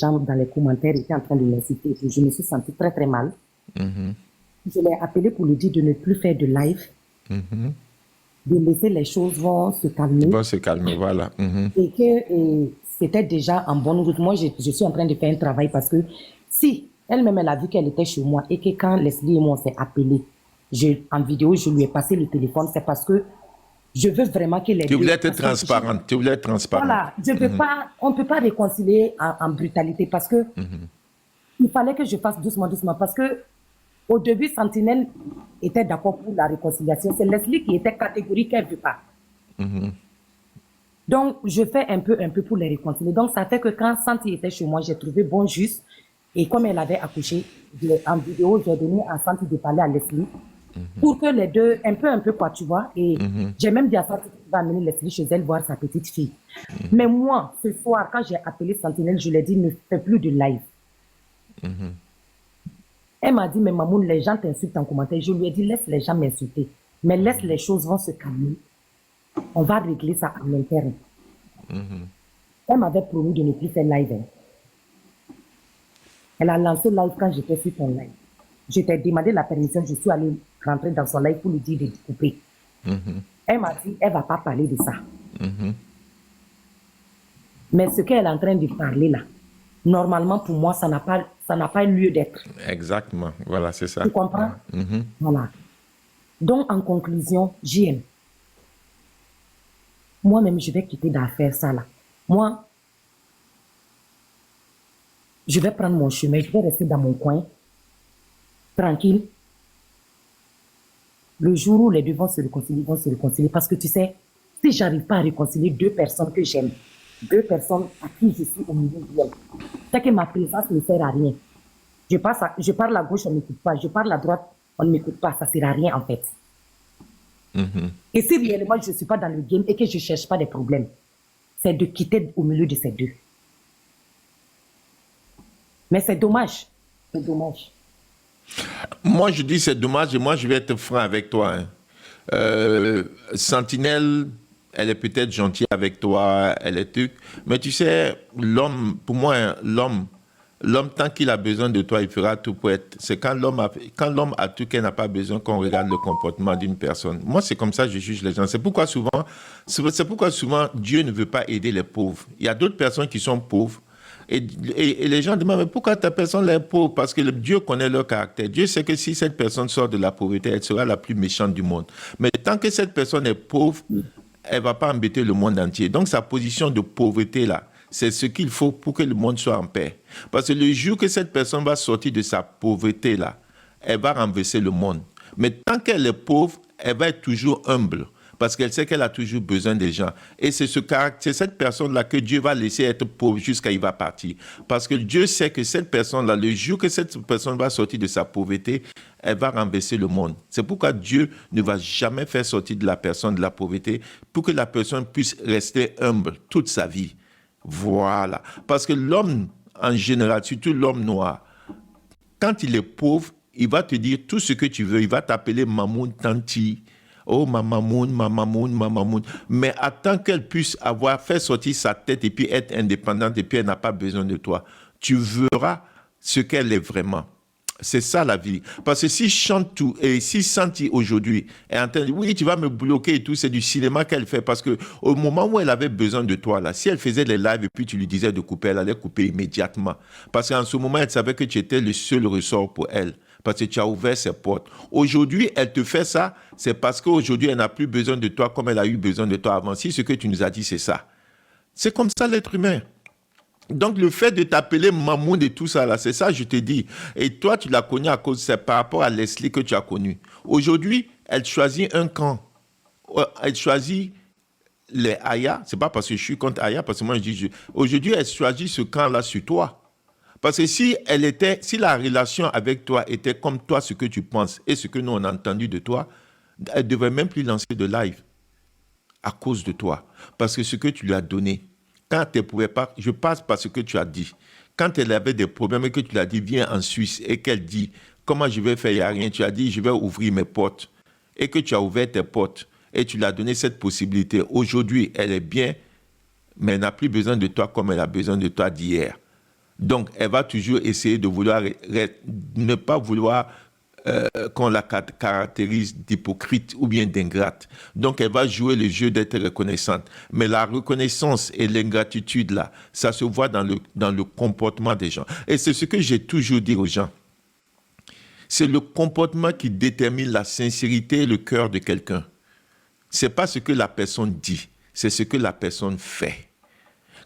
gens dans les commentaires étaient en train de m'insulter. Je me suis sentie très très mal. Je l'ai appelé pour lui dire de ne plus faire de live, de laisser les choses vont se Ils calmer vont se calmer, voilà. et que c'était déjà en bonne route. Moi, je suis en train de faire un travail parce que si elle-même, elle a vu qu'elle était chez moi et que quand Leslie et moi on s'est appelés, en vidéo, je lui ai passé le téléphone, c'est parce que je veux vraiment que les Tu deux... voulais être parce que transparente. Tu voulais être transparente. voilà, je peux pas, on ne peut pas réconcilier en brutalité parce que il fallait que je fasse doucement, doucement parce que au début, Sentinelle était d'accord pour la réconciliation. C'est Leslie qui était catégorique qu'elle ne veut pas. Donc, je fais un peu pour les réconcilier. Donc, ça fait que quand Santi était chez moi, j'ai trouvé bon juste. Et comme elle avait accouché, en vidéo, j'ai donné à Santi de parler à Leslie pour que les deux, un peu quoi, tu vois. Et j'ai même dit à Santi qu'il va amener Leslie chez elle voir sa petite fille. Mais moi, ce soir, quand j'ai appelé Sentinelle, je lui ai dit ne fais plus de live. Elle m'a dit, mais Mamoun, les gens t'insultent en commentaire. Je lui ai dit, laisse les gens m'insulter. Mais laisse les choses vont se calmer. On va régler ça à l'interne. Elle m'avait promis de ne plus faire live. Elle a lancé live quand j'étais sur son live. Je t'ai demandé la permission, je suis allée rentrer dans son live pour lui dire de couper. Elle m'a dit, elle ne va pas parler de ça. Mais ce qu'elle est en train de parler là, normalement pour moi, ça n'a pas lieu d'être. Exactement. Voilà, c'est ça. Tu comprends? Voilà. Donc, en conclusion, JM, moi-même, je vais quitter d'affaire ça là. Moi, je vais prendre mon chemin, je vais rester dans mon coin, tranquille. Le jour où les deux vont se réconcilier, ils vont se réconcilier. Parce que tu sais, si j'arrive pas à réconcilier deux personnes que j'aime, deux personnes à qui je suis au milieu d'elles, c'est que ma présence ne sert à rien. Je parle à gauche, on ne m'écoute pas. Je parle à droite, on ne m'écoute pas. Ça ne sert à rien en fait. Et si réellement je ne suis pas dans le game et que je ne cherche pas des problèmes, c'est de quitter au milieu de ces deux. Mais c'est dommage. C'est dommage. Moi, je dis c'est dommage et moi, je vais être franc avec toi. Sentinelle, elle est peut-être gentille avec toi, elle est truc. Mais tu sais, l'homme, pour moi, hein, l'homme, tant qu'il a besoin de toi, il fera tout pour être. C'est quand l'homme a tout qu'elle n'a pas besoin qu'on regarde le comportement d'une personne. Moi, c'est comme ça que je juge les gens. C'est pourquoi souvent, Dieu ne veut pas aider les pauvres. Il y a d'autres personnes qui sont pauvres. Et les gens demandent, mais pourquoi ta personne est pauvre? Parce que Dieu connaît leur caractère. Dieu sait que si cette personne sort de la pauvreté, elle sera la plus méchante du monde. Mais tant que cette personne est pauvre, elle ne va pas embêter le monde entier. Donc sa position de pauvreté là, c'est ce qu'il faut pour que le monde soit en paix. Parce que le jour que cette personne va sortir de sa pauvreté là, elle va renverser le monde. Mais tant qu'elle est pauvre, elle va être toujours humble. Parce qu'elle sait qu'elle a toujours besoin des gens. Et c'est cette personne-là que Dieu va laisser être pauvre jusqu'à ce qu'il va partir. Parce que Dieu sait que cette personne-là, le jour que cette personne va sortir de sa pauvreté, elle va renverser le monde. C'est pourquoi Dieu ne va jamais faire sortir de la personne de la pauvreté pour que la personne puisse rester humble toute sa vie. Voilà. Parce que l'homme, en général, surtout l'homme noir, quand il est pauvre, il va te dire tout ce que tu veux. Il va t'appeler Mamoun, Tanti. Oh, Mamamoun, Mamamoun, Mamamoun. Mais attends qu'elle puisse fait sortir sa tête et puis être indépendante et puis elle n'a pas besoin de toi. Tu verras ce qu'elle est vraiment. C'est ça la vie. Parce que si je chante tout et si Santi aujourd'hui est en train de dire oui, tu vas me bloquer et tout, c'est du cinéma qu'elle fait. Parce que au moment où elle avait besoin de toi, là, si elle faisait les lives et puis tu lui disais de couper, elle allait couper immédiatement. Parce qu'en ce moment, elle savait que tu étais le seul ressort pour elle. Parce que tu as ouvert ses portes. Aujourd'hui, elle te fait ça, c'est parce qu'aujourd'hui, elle n'a plus besoin de toi comme elle a eu besoin de toi avant. Si ce que tu nous as dit, c'est ça. C'est comme ça l'être humain. Donc, le fait de t'appeler Mamoun et tout ça, là, c'est ça, je te dis. Et toi, tu l'as connu c'est par rapport à Leslie que tu as connu. Aujourd'hui, elle choisit un camp. Elle choisit les Aya. C'est pas parce que je suis contre Aya, parce que moi, je dis... Aujourd'hui, elle choisit ce camp-là sur toi. Parce que si la relation avec toi était comme toi, ce que tu penses et ce que nous on a entendu de toi, elle ne devrait même plus lancer de live à cause de toi. Parce que ce que tu lui as donné, quand elle ne pouvait pas, je passe par ce que tu as dit. Quand elle avait des problèmes et que tu lui as dit, viens en Suisse, et qu'elle dit, comment je vais faire, il n'y a rien. Tu as dit, je vais ouvrir mes portes. Et que tu as ouvert tes portes et tu lui as donné cette possibilité. Aujourd'hui, elle est bien, mais elle n'a plus besoin de toi comme elle a besoin de toi d'hier. Donc, elle va toujours essayer de vouloir, ne pas vouloir qu'on la caractérise d'hypocrite ou bien d'ingrate. Donc, elle va jouer le jeu d'être reconnaissante. Mais la reconnaissance et l'ingratitude, là, ça se voit dans le comportement des gens. Et c'est ce que j'ai toujours dit aux gens. C'est le comportement qui détermine la sincérité et le cœur de quelqu'un. Ce n'est pas ce que la personne dit, c'est ce que la personne fait.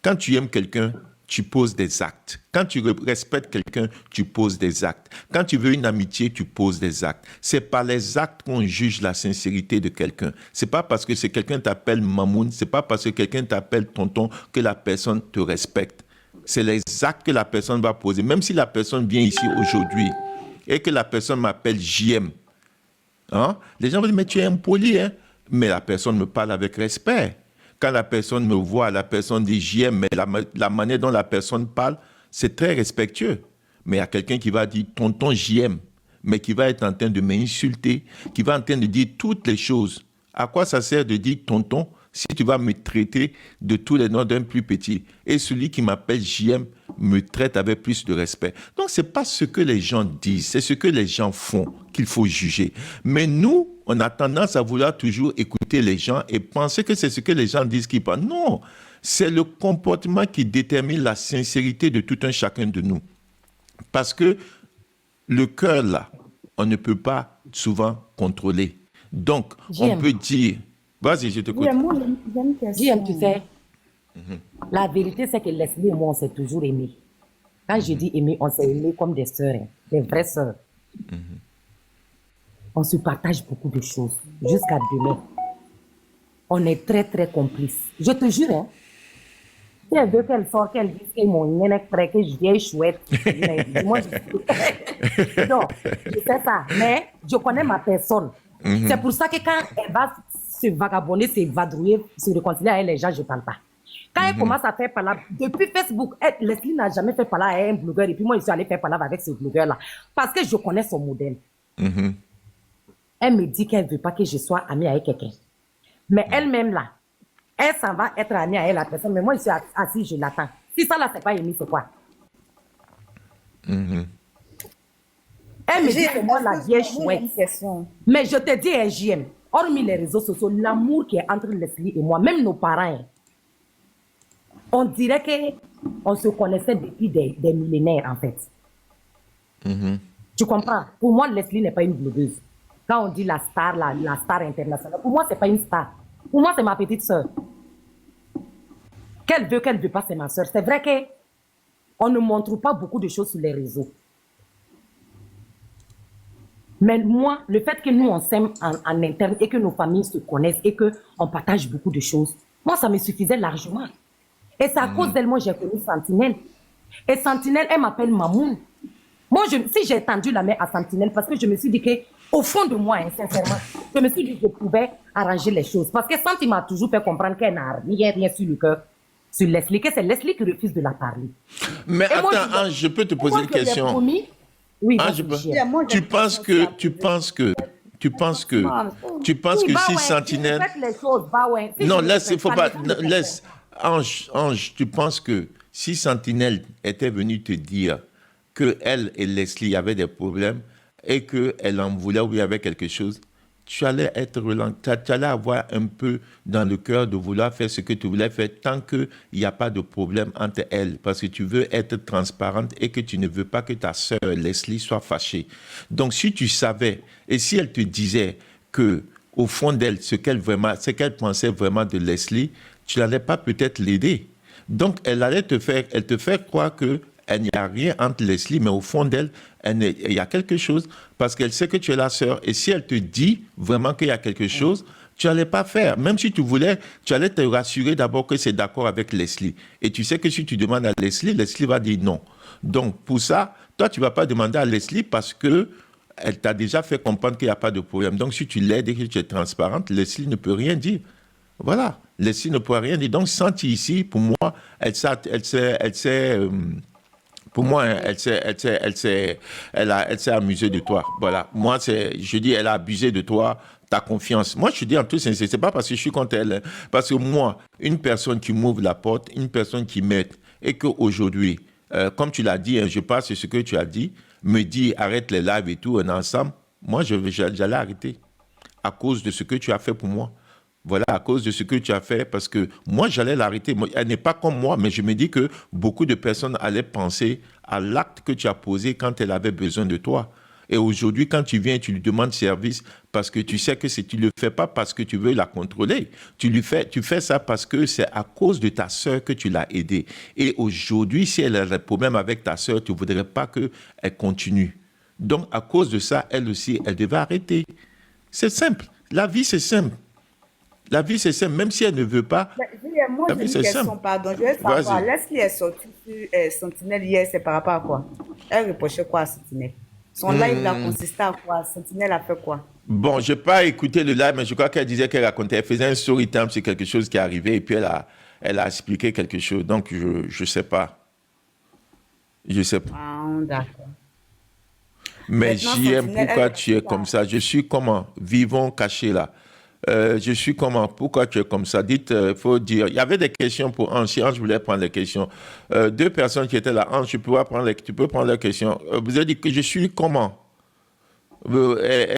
Quand tu aimes quelqu'un, tu poses des actes. Quand tu respectes quelqu'un, tu poses des actes. Quand tu veux une amitié, tu poses des actes. C'est par les actes qu'on juge la sincérité de quelqu'un. C'est pas parce que quelqu'un t'appelle Mamoun, c'est pas parce que quelqu'un t'appelle tonton que la personne te respecte. C'est les actes que la personne va poser. Même si la personne vient ici aujourd'hui et que la personne m'appelle JM, hein, les gens vont dire, mais tu es impoli, hein? Mais la personne me parle avec respect. Quand la personne me voit, la personne dit j'aime, mais la manière dont la personne parle, c'est très respectueux. Mais il y a quelqu'un qui va dire tonton j'aime, mais qui va être en train de m'insulter, qui va en train de dire toutes les choses. À quoi ça sert de dire tonton si tu vas me traiter de tous les noms d'un plus petit? Et celui qui m'appelle JM me traite avec plus de respect. Donc, ce n'est pas ce que les gens disent, c'est ce que les gens font qu'il faut juger. Mais nous, on a tendance à vouloir toujours écouter les gens et penser que c'est ce que les gens disent qui parlent. Non, c'est le comportement qui détermine la sincérité de tout un chacun de nous. Parce que le cœur, là, on ne peut pas souvent contrôler. Donc, on peut dire... Vas-y, je t'écoute. JM, tu sais, la vérité, c'est que Leslie et moi, on s'est toujours aimés. Quand je dis aimés, on s'est aimés comme des sœurs, hein, des vraies sœurs. On se partage beaucoup de choses, jusqu'à demain. On est très, très complices. Je te jure, hein. Si elle veut qu'elle sorte, qu'elle dise que mon nez prêt, que je viens chouette. Mais moi, non, je sais ça. Mais je connais ma personne. C'est pour ça que quand elle va se vagabonder, se vadrouiller, se réconcilier avec les gens, je ne parle pas. Quand elle commence à faire parler, depuis Facebook, Leslie n'a jamais fait parler à un blogueur. Et puis moi, je suis allée faire parler avec ce blogueur-là. Parce que je connais son modèle. Elle me dit qu'elle ne veut pas que je sois amie avec quelqu'un. Mais elle-même, là, elle s'en va être amie avec la personne. Mais moi, je suis assise, je l'attends. Si ça, là, c'est pas Amy, c'est quoi? Elle me dit que moi, la vieille chouette. Mais je te dis, JM, hormis les réseaux sociaux, l'amour qui est entre Leslie et moi, même nos parents, on dirait qu'on se connaissait depuis des millénaires, en fait. Tu comprends? Pour moi, Leslie n'est pas une blogueuse. Quand on dit la star internationale, pour moi, c'est pas une star. Pour moi, c'est ma petite sœur. Qu'elle veut pas, c'est ma sœur. C'est vrai qu'on ne montre pas beaucoup de choses sur les réseaux. Mais moi, le fait que nous, on s'aime en interne et que nos familles se connaissent et qu'on partage beaucoup de choses, moi, ça me suffisait largement. Et c'est à cause d'elle, moi, j'ai connu Sentinelle. Et Sentinelle, elle m'appelle Mamoun. Moi, si j'ai tendu la main à Sentinelle, parce que je me suis dit qu'au fond de moi, hein, sincèrement, je me suis dit que je pouvais arranger les choses. Parce que Santi m'a toujours fait comprendre qu'elle n'a rien sur le cœur, sur Leslie, que c'est Leslie qui refuse de la parler. Mais et attends, moi, je peux te poser une question. Oui, tu penses que si Sentinelle... Non, laisse, il faut pas... Laisse. Ange, tu penses que si Sentinelle était venue te dire qu'elle et Leslie avaient des problèmes et qu'elle en voulait ou il y avait quelque chose, tu allais être relançant, tu allais avoir un peu dans le cœur de vouloir faire ce que tu voulais faire tant qu'il n'y a pas de problème entre elles, parce que tu veux être transparente et que tu ne veux pas que ta sœur Leslie soit fâchée. Donc si tu savais, et si elle te disait que au fond d'elle, ce qu'elle pensait vraiment de Leslie, tu n'allais pas peut-être l'aider. Donc elle te fait croire que il n'y a rien entre Leslie, mais au fond d'elle, il y a quelque chose parce qu'elle sait que tu es la sœur. Et si elle te dit vraiment qu'il y a quelque chose, tu n'allais pas faire. Même si tu voulais, tu allais te rassurer d'abord que c'est d'accord avec Leslie. Et tu sais que si tu demandes à Leslie, Leslie va dire non. Donc, pour ça, toi, tu ne vas pas demander à Leslie parce qu'elle t'a déjà fait comprendre qu'il n'y a pas de problème. Donc, si tu l'aides et que tu es transparente, Leslie ne peut rien dire. Voilà. Leslie ne peut rien dire. Donc, Santi ici, pour moi, elle s'est amusée de toi. Voilà. Moi, je dis, elle a abusé de toi, ta confiance. Moi, je dis en toute sincérité, c'est pas parce que je suis contre elle. Parce que moi, une personne qui m'ouvre la porte, une personne qui m'aide, et qu'aujourd'hui, comme tu l'as dit, hein, je passe sur ce que tu as dit, me dit arrête les lives et tout, on est ensemble, moi j'allais arrêter à cause de ce que tu as fait pour moi. Voilà, à cause de ce que tu as fait, parce que moi, j'allais l'arrêter. Elle n'est pas comme moi, mais je me dis que beaucoup de personnes allaient penser à l'acte que tu as posé quand elle avait besoin de toi. Et aujourd'hui, quand tu viens, tu lui demandes service parce que tu sais que tu ne le fais pas parce que tu veux la contrôler. Tu fais ça parce que c'est à cause de ta sœur que tu l'as aidée. Et aujourd'hui, si elle a des problèmes avec ta sœur, tu ne voudrais pas qu'elle continue. Donc, à cause de ça, elle aussi, elle devait arrêter. C'est simple. La vie, c'est simple. La vie, c'est simple. Même si elle ne veut pas, Mais, Julien, moi, la j'ai vie, une c'est simple. question, pardon. Je veux savoir, Vas-y. lorsqu'il est sorti sur Sentinelle hier, c'est par rapport à quoi? Elle reprochait quoi à Sentinelle? Son live là consistait à quoi? Sentinelle a fait quoi? Bon, je n'ai pas écouté le live, mais je crois qu'elle disait qu'elle racontait, elle faisait un story time sur quelque chose qui est arrivé et puis elle a expliqué quelque chose. Donc, je ne sais pas. Je sais pas. Ah, d'accord. Mais Maintenant, JM, Sentinelle, elle pourquoi tu es continue comme ça? Je suis comment? Vivons cachés là. Je suis comment? Pourquoi tu es comme ça? Dites, il faut dire. Il y avait des questions pour Ange. Si Ange voulait prendre les questions. Deux personnes qui étaient là. Ange, tu peux prendre les questions. Vous avez dit que je suis comment?